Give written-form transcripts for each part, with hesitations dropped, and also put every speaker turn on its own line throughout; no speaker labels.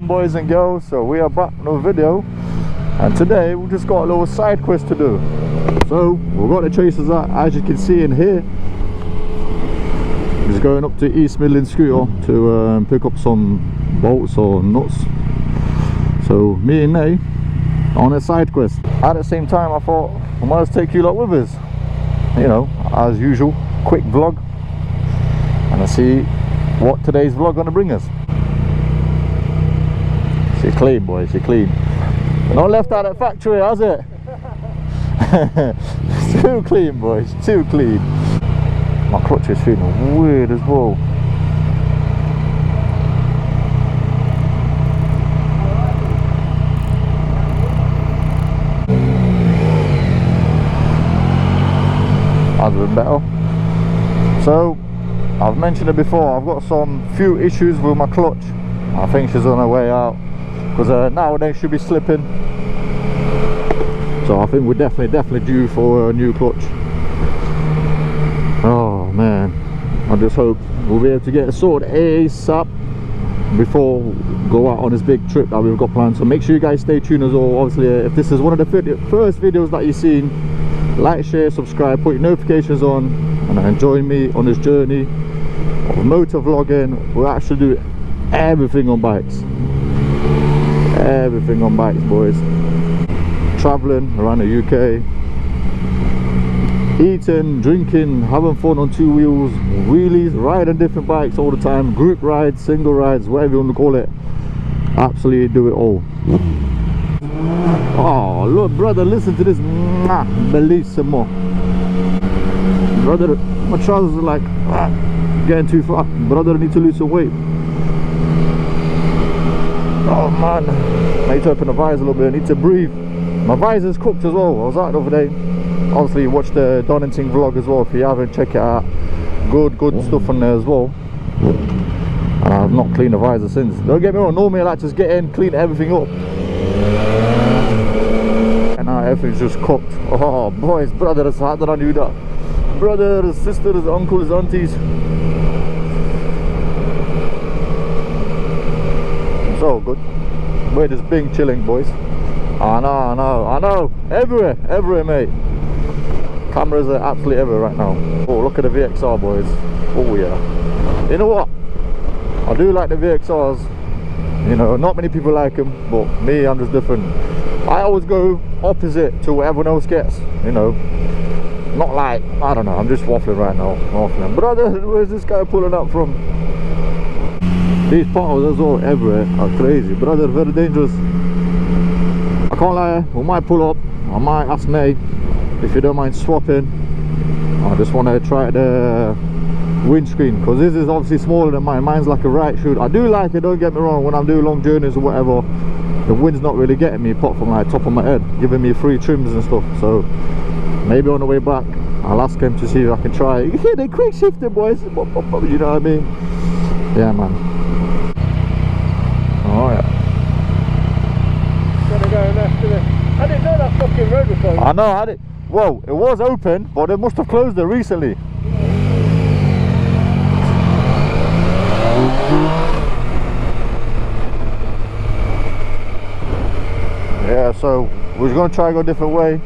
boys and girls, so we are back on a video, and today we just got a little side quest to do. So we've got the Tracers out, as you can see in here. Just going up to East Midland Scooter to pick up some bolts or nuts. So me and Nay on a side quest. At the same time, I thought we might as well take you lot with us, you know, as usual, quick vlog, and let's see what today's vlog gonna bring us. She's clean, boys, she's clean. Not left out at factory, has it? Too clean, boys, too clean. My clutch is feeling weird as well. That's a bit better. So, I've mentioned it before, I've got some few issues with my clutch. I think she's on her way out, because nowadays she'll be slipping. So I think we're definitely due for a new clutch. Oh man, I just hope we'll be able to get it sorted ASAP before we go out on this big trip that we've got planned. So make sure you guys stay tuned as well. Obviously, if this is one of the first videos that you've seen, like, share, subscribe, put your notifications on, and join me on this journey of motor vlogging. We'll actually do everything on bikes. Everything on bikes, boys. Traveling around the UK, eating, drinking, having fun on two wheels, wheelies, riding different bikes all the time, group rides, single rides, whatever you want to call it. Absolutely do it all. Oh look, brother, listen to this. Bellissimo. Brother, my trousers are like getting too far. Brother, I need to lose some weight. Oh man, I need to open the visor a little bit, I need to breathe. My visor's cooked as well. I was out the other day. Obviously watch the Donington vlog as well if you haven't, check it out. Good stuff on there as well. And I've not cleaned the visor since. Don't get me wrong, normally I like to just get in, clean everything up, and now everything's just cooked. Oh boys, brothers, how did I do that? Brothers, sisters, uncles, aunties. So good. We're just being chilling, boys. I know. Everywhere, mate. Cameras are absolutely everywhere right now. Oh, look at the VXR, boys. Oh yeah. You know what? I do like the VXRs. You know, not many people like them, but me, I'm just different. I always go opposite to what everyone else gets. You know, not like, I don't know. I'm just waffling right now. Waffling. Brother, where's this guy pulling up from? These potholes as well, everywhere, are crazy. Brother, very dangerous. I can't lie, we might pull up. I might ask Nay if you don't mind swapping. I just want to try the windscreen, because this is obviously smaller than mine. Mine's like a right shoot. I do like it, don't get me wrong, when I'm doing long journeys or whatever. The wind's not really getting me, apart from like top of my head, giving me free trims and stuff. So maybe on the way back, I'll ask him to see if I can try it. Yeah, they quick shifting, boys. You know what I mean? Yeah, man. Oh yeah.
Gotta go left to it. I didn't know that fucking road was closed.
I know, I did. Well, it was open, but they must have closed it recently. Yeah, so we're going to try and go a different way.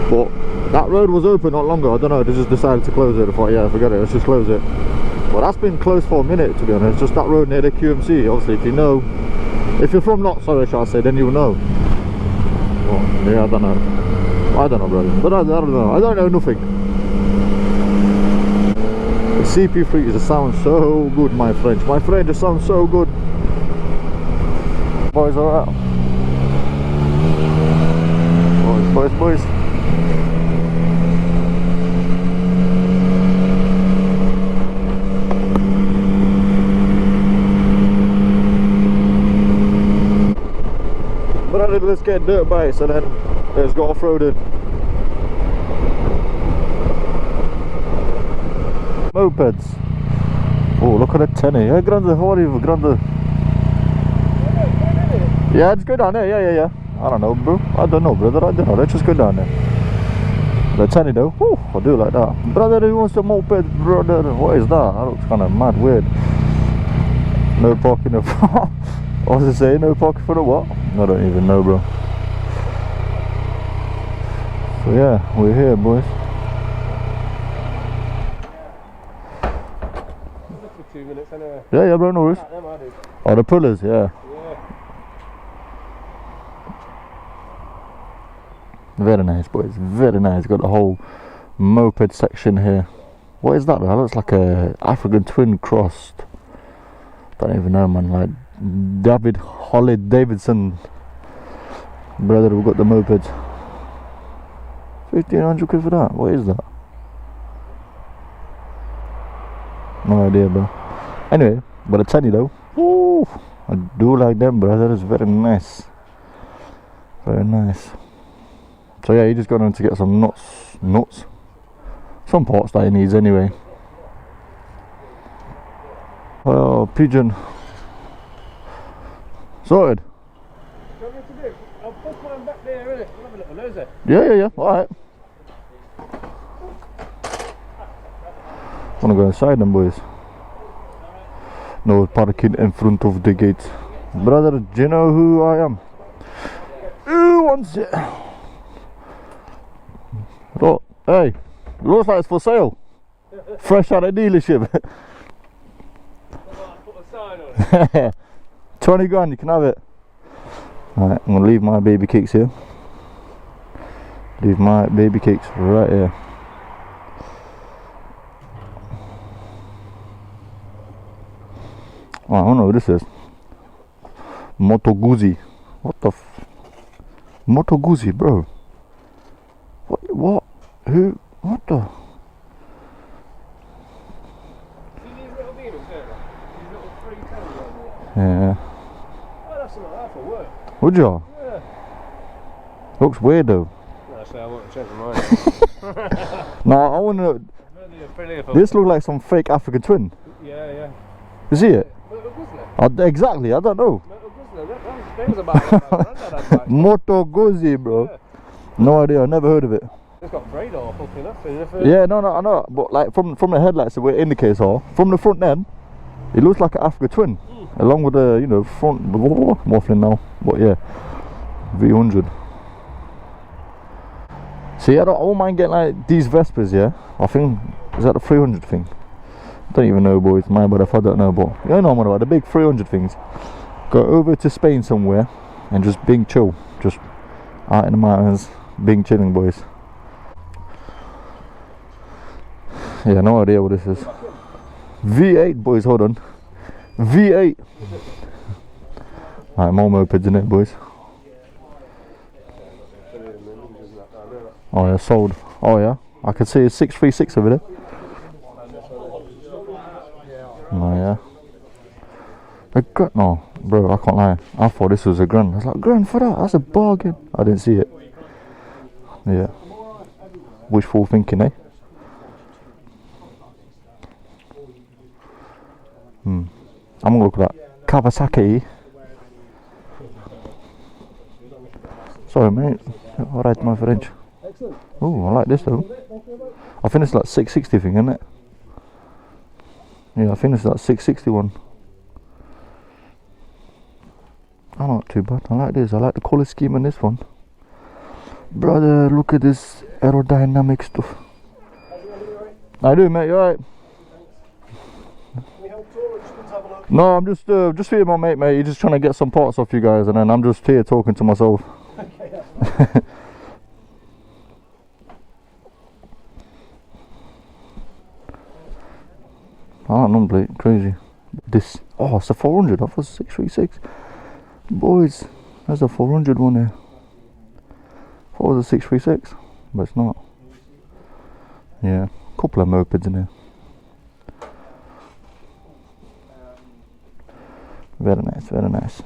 But that road was open not longer. I don't know, they just decided to close it. I thought, yeah, forget it, let's just close it. But that's been closed for a minute, to be honest. Just that road near the QMC. Obviously, if you know, if you're from not sorry, shall I say, then you'll know. Well, yeah, I don't know. I don't know, brother. But I don't know. I don't know nothing. The CP3 just sounds so good, my French. My French just sounds so good. Boys, alright. Boys. But let's get dirt bikes and then let's go off-roading. Mopeds. Oh, look at the tenny. Yeah, grande, how are you, grande? Yeah, just go down there. Yeah. I don't know, bro. I don't know, brother. I don't know. Let's just go down there. The tenny though. Whew, I do like that. Brother, who wants a moped, brother? What is that? That looks kind of mad weird. No parking of. What was it saying? No parking for the what? I don't even know, bro. So yeah, we're here, boys.
For 2 minutes anyway.
Yeah, bro, no worries. Oh, the pullers, yeah. Very nice, boys. Very nice. Got the whole moped section here. What is that? That looks like a African twin crossed. Don't even know, man. Like David Holly Davidson. Brother, we've got the mopeds. 1,500 quid for that. What is that? No idea, bro. Anyway, but I tell you though, woo, I do like them, brother. It's very nice. Very nice. So yeah, you just got on to get some nuts, some parts that he needs anyway. Oh, pigeon. Sorted.
What do you want me to do? I'll put mine back there, innit? I'll have a little nosy.
Yeah. Alright. Wanna go inside them, boys? No parking in front of the gate. Brother, do you know who I am? Who wants it? Oh, hey, looks like it's for sale. Fresh out of dealership.
Put a sign on it.
20 grand, you can have it. Alright, I'm gonna leave my baby cakes here. Leave my baby cakes right here. Oh, I don't know what this is. Moto Guzzi. What the Moto Guzzi, bro. What? Who? What the?
See these little beamers there? These little 310s on there?
Yeah.
I'd have some like that for work.
Would you?
Yeah.
Looks weird though.
No, actually I want to change my mind.
No, I wanna. This looks like some fake African twin.
Yeah.
You see it?
Moto Guzzi?
Exactly, I don't know.
Moto Guzzi, that was about like granddad had
Moto Guzzi, bro.
Yeah.
No idea, I never heard of it.
It's got radar fucking up in it.
Yeah, no, I know, but like from the headlights where it indicates are, from the front end, it looks like an African twin, along with the, you know, front, waffling now, but yeah, V100. See, I won't mind getting like these Vespers, yeah, I think, is that the 300 thing? I don't even know, boys, my bad if I don't know, but you know what about the big 300 things. Go over to Spain somewhere, and just being chill, just out in the mountains, being chilling, boys. Yeah, no idea what this is. V8, boys, hold on. V8. Alright, more mopeds in it, boys. Oh yeah, sold. Oh yeah, I can see a 636 over there. Oh yeah. A grand? No, bro, I can't lie. I thought this was a grand. I was like, grand for that? That's a bargain. I didn't see it. Yeah. Wishful thinking, eh? I'm gonna look at that Kawasaki. Sorry, mate. Alright, my French. Oh, I like this though. I think it's like 660 thing, isn't it? Yeah, I think it's like 661. Oh, not too bad. I like this. I like the colour scheme on this one. Brother, look at this aerodynamic stuff. I do, mate. You alright? No, I'm just here, my mate. He's just trying to get some parts off you guys, and then I'm just here talking to myself. I don't know, Blake. Crazy. This. Oh, it's a 400. I thought it was 636. Boys, there's a 400 one here. I thought it was a 636, but it's not. Yeah, couple of mopeds in here. Very nice, very nice.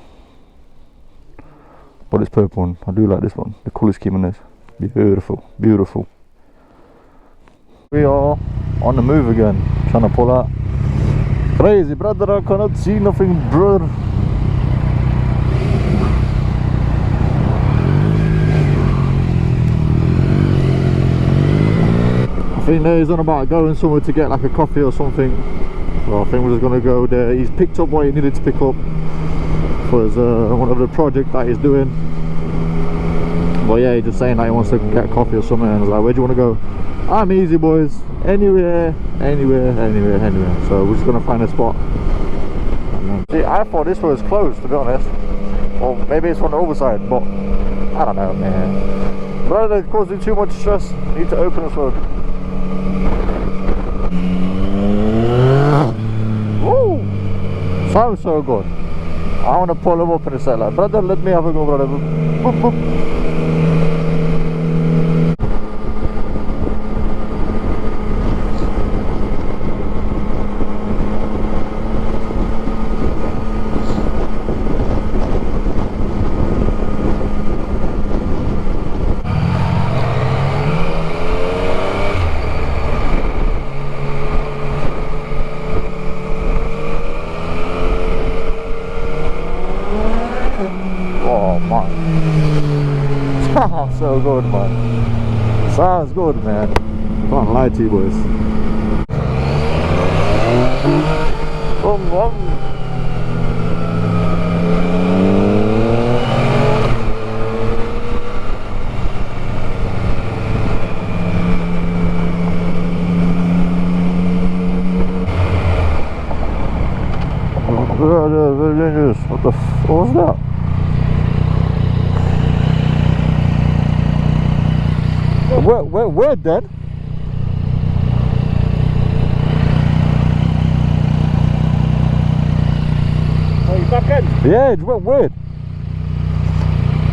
But this purple one, I do like this one. The colour scheme on this, beautiful, beautiful. We are on the move again, trying to pull out. Crazy, brother, I cannot see nothing, brother. I think he's on about going somewhere to get like a coffee or something. So I think we're just gonna go there. He's picked up what he needed to pick up. for his one of the project that he's doing. But yeah, he's just saying that he wants to get coffee or something, and I was like, where do you want to go? I'm easy, boys. Anywhere. So we're just gonna find a spot. See, I thought this was closed, to be honest. Or maybe it's from the overside, but I don't know, man. Rather than causing too much stress, need to open this road. Woo! Sounds so good. I want to pull him up in a sec, like, brother, let me have a go, brother. Boop, boop. Sounds so good, man. Sounds good, man. Can't lie to you, boys. Boom, boom. Very dangerous. What the f was that? Where then?
Oh, you back in?
Yeah, it went weird.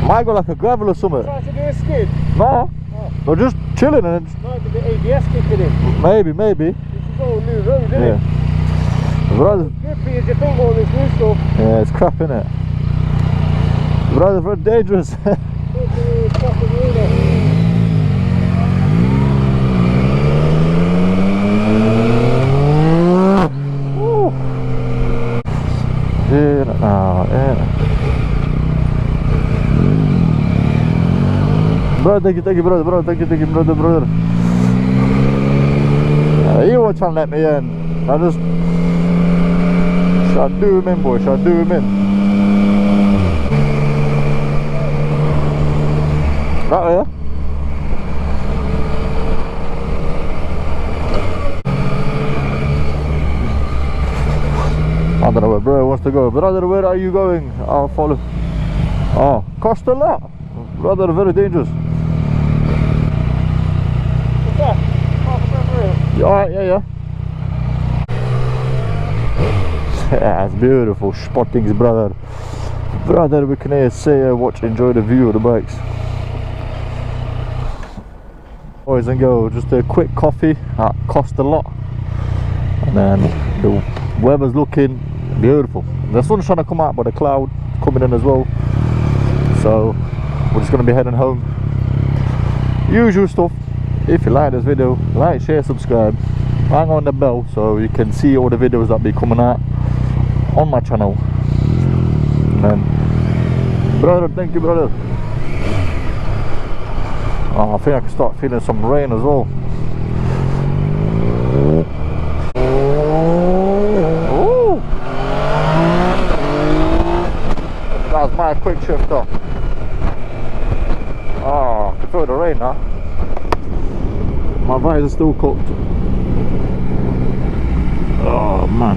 Might go like a gravel or something.
Trying to do a skid?
No.
Oh.
We're just chilling and it's...
Might be the ABS kicking in.
Maybe.
This is all new road, isn't it?
Brother,
Grippy as you think, all this new stuff.
yeah, it's crap, innit? Brother, very dangerous. Brother, thank you, brother, thank you, brother. You were trying to let me in. I just shall do him in, boy, shall do him in. Right here. I don't know where bro wants to go. Brother, where are you going? I'll follow. Oh, cost a lot. Brother, very dangerous.
What's that? Half a memory.
Alright, yeah. Yeah, it's beautiful spottings, brother. Brother, we can say, watch, enjoy the view of the bikes. Boys and girls, just a quick coffee. That cost a lot. And then the weather's looking beautiful. The sun's trying to come out, but the cloud coming in as well. So we're just going to be heading home. Usual stuff. If you like this video, like, share, subscribe, hang on the bell so you can see all the videos that be coming out on my channel. And brother, thank you, brother. Oh, I think I can start feeling some rain as well. Ooh. That's my quick shifter. Oh, I can feel the rain now. My visor's still cooked. Oh man.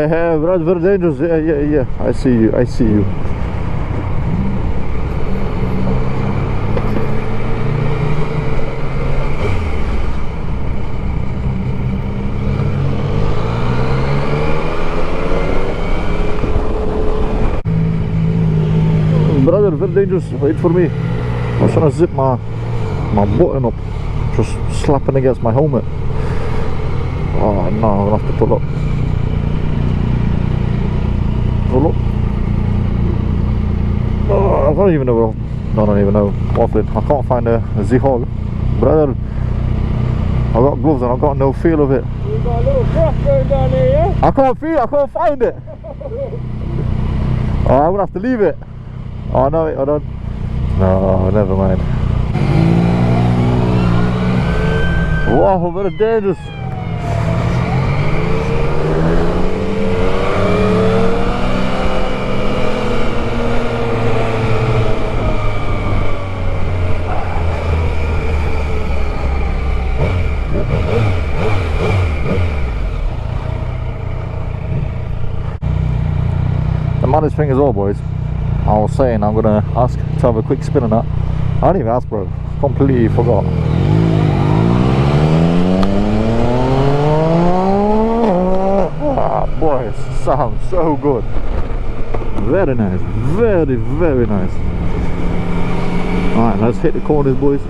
Hey, bro, it's very dangerous. Yeah. I see you. brother, very dangerous. Wait for me. I was trying to zip my button up, just slapping against my helmet. Oh no, I'm gonna have to pull up. Pull up. Oh, I don't even know. I don't even know. Waffling. I can't find a Z-Hog. Brother, I got gloves and I got no feel of it.
You got a little craft going down there, yeah?
I can't find it. Oh, I'm gonna have to leave it. Oh no, I don't. No, never mind. Wow, very dangerous. The maddest thing as well, boys, I was saying I'm gonna ask to have a quick spin on that. I didn't even ask, bro. Completely forgot. Ah, boy, it sounds so good. Very nice. Very, very nice. Alright, let's hit the corners, boys.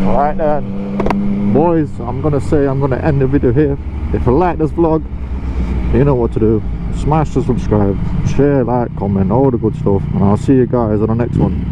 Alright then, boys, I'm gonna end the video here. If you like this vlog, you know what to do. Smash the subscribe, share, like, comment, all the good stuff, and I'll see you guys on the next one.